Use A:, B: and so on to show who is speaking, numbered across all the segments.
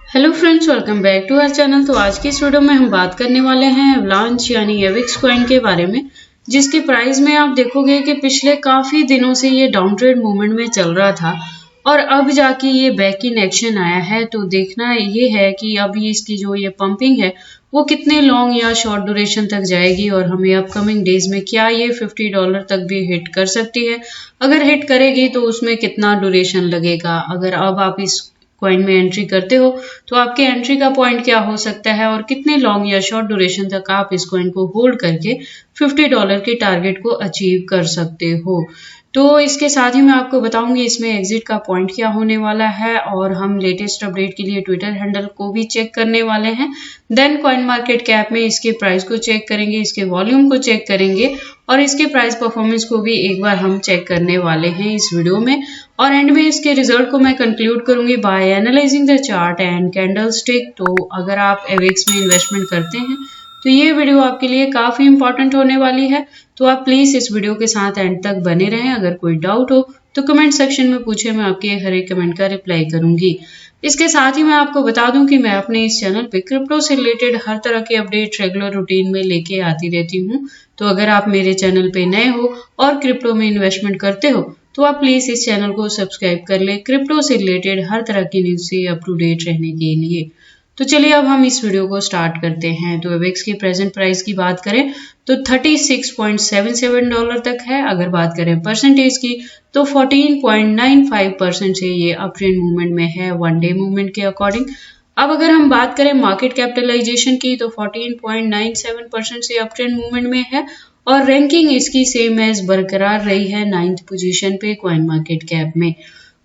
A: Hello friends, welcome back to our channel. तो आज की इस वीडियो में हम बात करने वाले हैं एवलांच यानी एविक्स कॉइन के बारे में, जिसकी प्राइस में आप देखोगे कि पिछले काफी दिनों से ये डाउन ट्रेड मूवमेंट में चल रहा था और अब जाके ये बैक इन एक्शन आया है। तो देखना ये है कि अभी इसकी जो ये पंपिंग है वो कितने लॉन्ग या शॉर्ट ड्यूरेशन तक जाएगी और हमें अपकमिंग डेज में क्या ये $50 तक भी हिट कर सकती है। अगर हिट करेगी तो उसमें कितना ड्यूरेशन लगेगा। अगर अब आप इस कॉइन में एंट्री करते हो तो आपके एंट्री का पॉइंट क्या हो सकता है और कितने लॉन्ग या शॉर्ट ड्यूरेशन तक आप इस कॉइन को होल्ड करके $50 के टारगेट को अचीव कर सकते हो। तो इसके साथ ही मैं आपको बताऊंगी इसमें एग्जिट का पॉइंट क्या होने वाला है और हम लेटेस्ट अपडेट के लिए ट्विटर हैंडल को भी चेक करने वाले हैं। देन कॉइन मार्केट कैप में इसके प्राइस को चेक करेंगे, इसके वॉल्यूम को चेक करेंगे और इसके प्राइस परफॉर्मेंस को भी एक बार हम चेक करने वाले हैं इस वीडियो में। और एंड में इसके रिजल्ट को मैं कंक्लूड करूंगी by analysing the chart and candlestick. तो अगर आप एविक्स में इन्वेस्टमेंट करते हैं तो ये वीडियो आपके लिए काफी इंपॉर्टेंट होने वाली है। तो आप प्लीज इस वीडियो के साथ एंड तक बने रहें। अगर कोई डाउट हो तो कमेंट सेक्शन में पूछे, मैं आपके हर एक कमेंट का रिप्लाई करूंगी। इसके साथ ही मैं आपको बता दूं कि मैं अपने इस चैनल पे क्रिप्टो से रिलेटेड हर तरह के अपडेट रेगुलर रूटीन में लेके आती रहती हूँ। तो अगर आप मेरे चैनल पे नए हो और क्रिप्टो में इन्वेस्टमेंट करते हो तो आप प्लीज इस चैनल को सब्सक्राइब कर ले क्रिप्टो से रिलेटेड हर तरह की न्यूज से अप टू डेट रहने के लिए। तो चलिए अब हम इस वीडियो को स्टार्ट करते हैं। तो एविक्स की प्रेजेंट प्राइस की बात करें तो $36.77 तक है। अगर बात करें परसेंटेज की तो 14.95% से ये अप ट्रेंड मूवमेंट में है वन डे मूवमेंट के अकॉर्डिंग। अब अगर हम बात करें मार्केट कैपिटलाइजेशन की तो 14.97% से अप ट्रेंड मूवमेंट में है और रैंकिंग इसकी सेम एज बरकरार रही है 9th पोजीशन पे कॉइन मार्केट कैप में।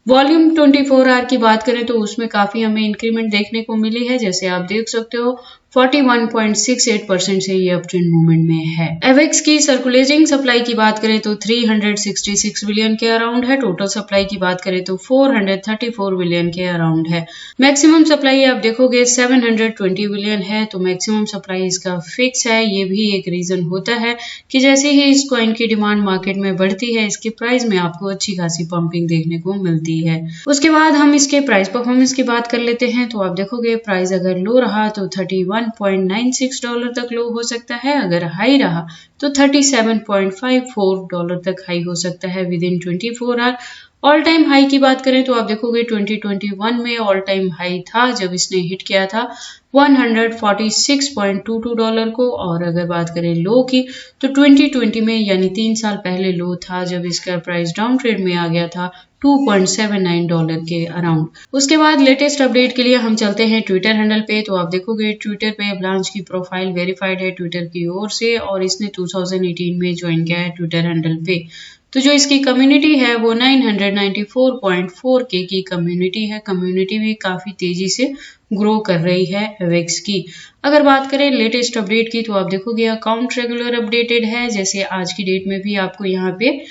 A: वॉल्यूम 24 आवर की बात करें तो उसमें काफी हमें इंक्रीमेंट देखने को मिली है। जैसे आप देख सकते हो 41.68% से ये अप ट्रेंड मूवमेंट में है। एविक्स की सर्कुलेटिंग सप्लाई की बात करें तो 366 बिलियन के अराउंड है। टोटल सप्लाई की बात करें तो 434 बिलियन के अराउंड है। मैक्सिमम सप्लाई आप देखोगे 720 बिलियन है। तो मैक्सिमम सप्लाई इसका फिक्स है। ये भी एक रीजन होता है कि जैसे ही इस कॉइन की डिमांड मार्केट में बढ़ती है इसके प्राइस में आपको अच्छी खासी पंपिंग देखने को मिलती है। उसके बाद हम इसके प्राइस परफॉर्मेंस की बात कर लेते हैं। तो आप देखोगे प्राइस अगर लो रहा तो $31.96 तक लो हो सकता है। अगर हाई रहा तो $37.54 तक हाई हो सकता है within 24 hour. All time high की बात करें तो आप देखोगे 2021 में ऑल टाइम हाई था जब इसने हिट किया था $146.22 को। और अगर बात करें लो की तो 2020 में यानी 3 साल पहले लो था जब इसका प्राइस डाउन ट्रेड में आ गया था $2.79 के अराउंड। उसके बाद लेटेस्ट अपडेट के लिए हम चलते हैं ट्विटर हैंडल पे। तो आप देखोगे ट्विटर पे एवलांच की प्रोफाइल वेरीफाइड है ट्विटर की ओर से और इसने 2018 में ज्वाइन किया है ट्विटर हैंडल पे। तो जो इसकी कम्युनिटी है वो 994.4K की कम्युनिटी है। कम्युनिटी भी काफी तेजी से ग्रो कर रही है एविक्स की। अगर बात करें लेटेस्ट अपडेट की तो आप देखोगे अकाउंट रेगुलर अपडेटेड है। जैसे आज की डेट में भी आपको यहाँ पे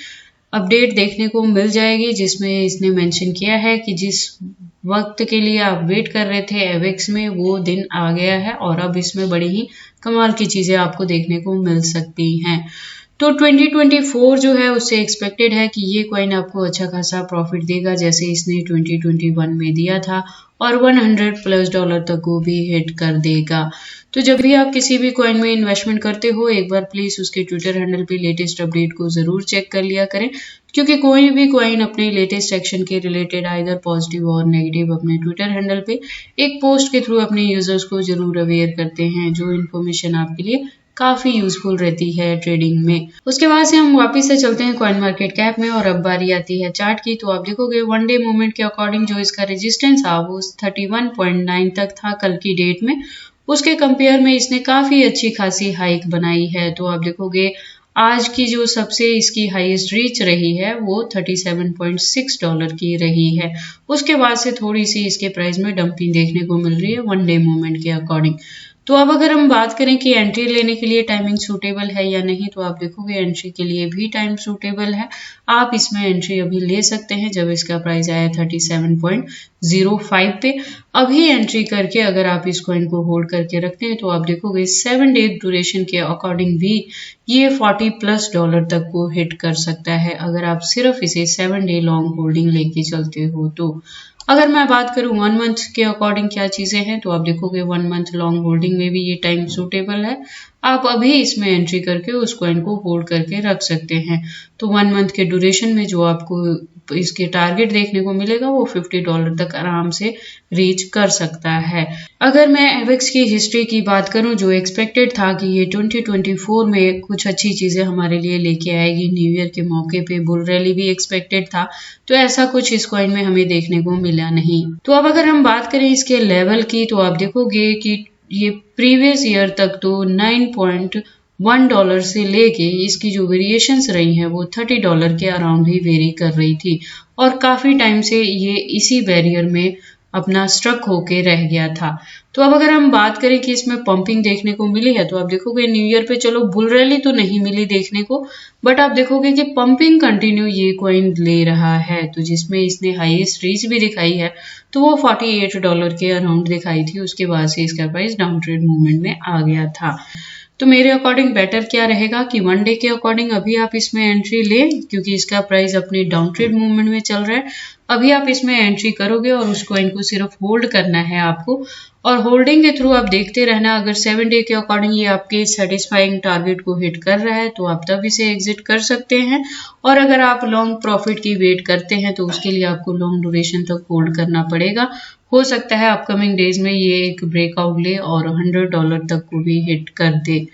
A: अपडेट देखने को मिल जाएगी जिसमें इसने मेंशन किया है कि जिस वक्त के लिए आप वेट कर रहे थे एविक्स में वो दिन आ गया है और अब इसमें बड़ी ही कमाल की चीजें आपको देखने को मिल सकती हैं। तो 2024 जो है उससे एक्सपेक्टेड है कि ये कॉइन आपको अच्छा खासा प्रॉफिट देगा जैसे इसने 2021 में दिया था और $100+ तक को भी हिट कर देगा। तो जब भी आप किसी भी कॉइन में इन्वेस्टमेंट करते हो एक बार प्लीज उसके ट्विटर हैंडल पे लेटेस्ट अपडेट को जरूर चेक कर लिया करें, क्योंकि कोई भी कॉइन अपने लेटेस्ट सेक्शन के रिलेटेड आइदर पॉजिटिव और नेगेटिव अपने ट्विटर हैंडल पे एक पोस्ट के थ्रू अपने यूजर्स को जरूर अवेयर करते हैं, जो इन्फॉर्मेशन आपके लिए काफी यूजफुल रहती है ट्रेडिंग में। उसके बाद से हम वापस से चलते हैं कॉइन मार्केट कैप में और अब बारी आती है चार्ट की। तो आप देखोगे वन डे मूवमेंट के अकॉर्डिंग जो इसका रेजिस्टेंस था वो 31.9 तक था कल की डेट में। उसके कंपेयर में इसने काफी अच्छी खासी हाइक बनाई है। तो आप देखोगे आज की जो सबसे इसकी हाईएस्ट रीच रही है वो $37.6 की रही है। उसके बाद से थोड़ी सी इसके प्राइस में डंपिंग देखने को मिल रही है वन डे मूवमेंट के अकॉर्डिंग। तो अब अगर हम बात करें कि एंट्री लेने के लिए टाइमिंग सूटेबल है या नहीं तो आप देखोगे एंट्री के लिए भी टाइम सूटेबल है। आप इसमें एंट्री अभी ले सकते हैं जब इसका प्राइस आया 37.05 पे। अभी एंट्री करके अगर आप इस कॉइन को होल्ड करके रखते हैं तो आप देखोगे 7 डे ड्यूरेशन के अकॉर्डिंग भी ये $40+ तक को हिट कर सकता है अगर आप सिर्फ इसे 7 डे लॉन्ग होल्डिंग लेके चलते हो तो। अगर मैं बात करूं 1 मंथ के अकॉर्डिंग क्या चीजें हैं, तो आप देखोगे 1 मंथ लॉन्ग होल्डिंग में भी ये टाइम सूटेबल है। आप अभी इसमें एंट्री करके उस कॉइन को होल्ड करके रख सकते हैं। तो 1 मंथ के ड्यूरेशन में जो आपको इसके टारगेट देखने को मिलेगा वो $50 तक आराम से रीच कर सकता है। अगर मैं एवेक्स की हिस्ट्री की बात करूं, जो एक्सपेक्टेड था कि ये 2024 में कुछ अच्छी चीजें हमारे लिए लेके आएगी, न्यू ईयर के मौके पे बुल रैली भी एक्सपेक्टेड था, तो ऐसा कुछ इस कॉइन में हमें देखने को मिला नहीं। तो अब अगर हम बात करें इसके लेवल की, तो आप देखोगे कि ये प्रीवियस ईयर तक तो $9.1 से लेके इसकी जो वेरिएशंस रही हैं वो $30 के अराउंड ही वेरी कर रही थी, और काफी टाइम से ये इसी बैरियर में अपना स्ट्रक होके रह गया था। तो अब अगर हम बात करें कि इसमें पंपिंग देखने को मिली है, तो आप देखोगे न्यू ईयर पे चलो बुल रैली तो नहीं मिली देखने को, बट आप देखोगे कि पंपिंग कंटिन्यू ये कॉइन ले रहा है। तो जिसमें इसने हाईएस्ट रीच भी दिखाई है, तो वो $48 के अराउंड दिखाई थी। उसके बाद से इसका प्राइस डाउन ट्रेड मूवमेंट में आ गया था। तो मेरे अकॉर्डिंग बेटर क्या रहेगा कि 1 डे के अकॉर्डिंग अभी आप इसमें एंट्री लें, क्योंकि इसका प्राइस अपनी डाउन ट्रेड मूवमेंट में चल रहा है। अभी आप इसमें एंट्री करोगे और उस कॉइन को सिर्फ होल्ड करना है आपको, और होल्डिंग के थ्रू आप देखते रहना। अगर 7 डे के अकॉर्डिंग ये आपके सेटिस्फाइंग टारगेट को हिट कर रहा है, तो आप तब इसे एग्जिट कर सकते हैं। और अगर आप लॉन्ग प्रॉफिट की वेट करते हैं, तो उसके लिए आपको लॉन्ग ड्यूरेशन तक होल्ड करना पड़ेगा। हो सकता है अपकमिंग डेज में ये एक ब्रेकआउट ले और $100 तक को भी हिट कर दे।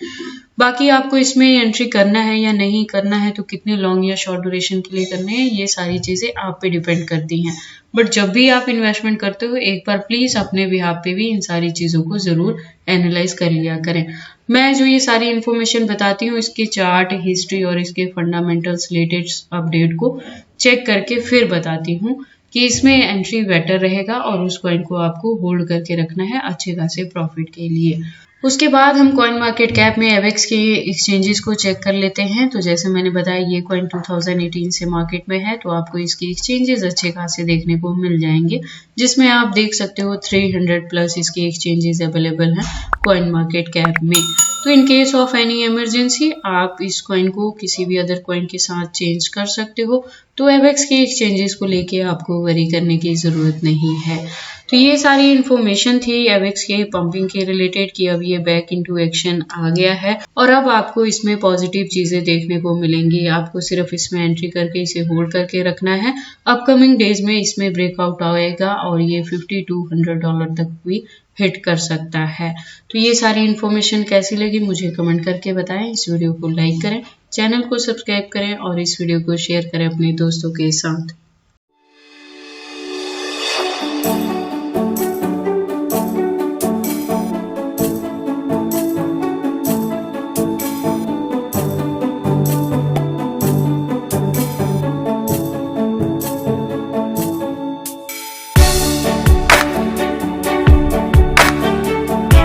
A: बाकी आपको इसमें एंट्री करना है या नहीं करना है, तो कितने लॉन्ग या शॉर्ट ड्यूरेशन के लिए करने हैं, ये सारी चीजें आप पे डिपेंड करती हैं। बट जब भी आप इन्वेस्टमेंट करते हो, एक बार प्लीज अपने बिहाफ पे भी इन सारी चीजों को जरूर एनालाइज कर लिया करें। मैं जो ये सारी इन्फॉर्मेशन बताती हूँ, इसके चार्ट, हिस्ट्री और इसके फंडामेंटल्स रिलेटेड अपडेट को चेक करके फिर बताती हूँ कि इसमें एंट्री बेटर रहेगा, और उस कॉइन को आपको होल्ड करके रखना है अच्छे खासे प्रॉफिट के लिए। उसके बाद हम कॉइन मार्केट कैप में एवेक्स के एक्सचेंजेस को चेक कर लेते हैं। तो जैसे मैंने बताया, ये कॉइन 2018 से मार्केट में है, तो आपको इसके एक्सचेंजेस अच्छे खासे देखने को मिल जाएंगे, जिसमें आप देख सकते हो 300 प्लस इसके एक्सचेंजेस अवेलेबल हैं कॉइन मार्केट कैप में। तो in case of any emergency आप इस कॉइन को किसी भी अदर कॉइन के साथ चेंज कर सकते हो। तो एवेक्स के एक्सचेंजेस को लेके आपको वरी करने की जरूरत नहीं है। तो ये सारी इन्फॉर्मेशन थी एवेक्स के पंपिंग के रिलेटेड, कि अब ये बैक इनटू एक्शन आ गया है और अब आपको इसमें पॉजिटिव चीजें देखने को मिलेंगी। आपको सिर्फ इसमें एंट्री करके इसे होल्ड करके रखना है। अपकमिंग डेज में इसमें ब्रेकआउट आएगा और ये $50 to $100 तक भी हिट कर सकता है। तो ये सारी इन्फॉर्मेशन कैसी लगी मुझे कमेंट करके बताएं। इस वीडियो को लाइक करें, चैनल को सब्सक्राइब करें और इस वीडियो को शेयर करें अपने दोस्तों के साथ।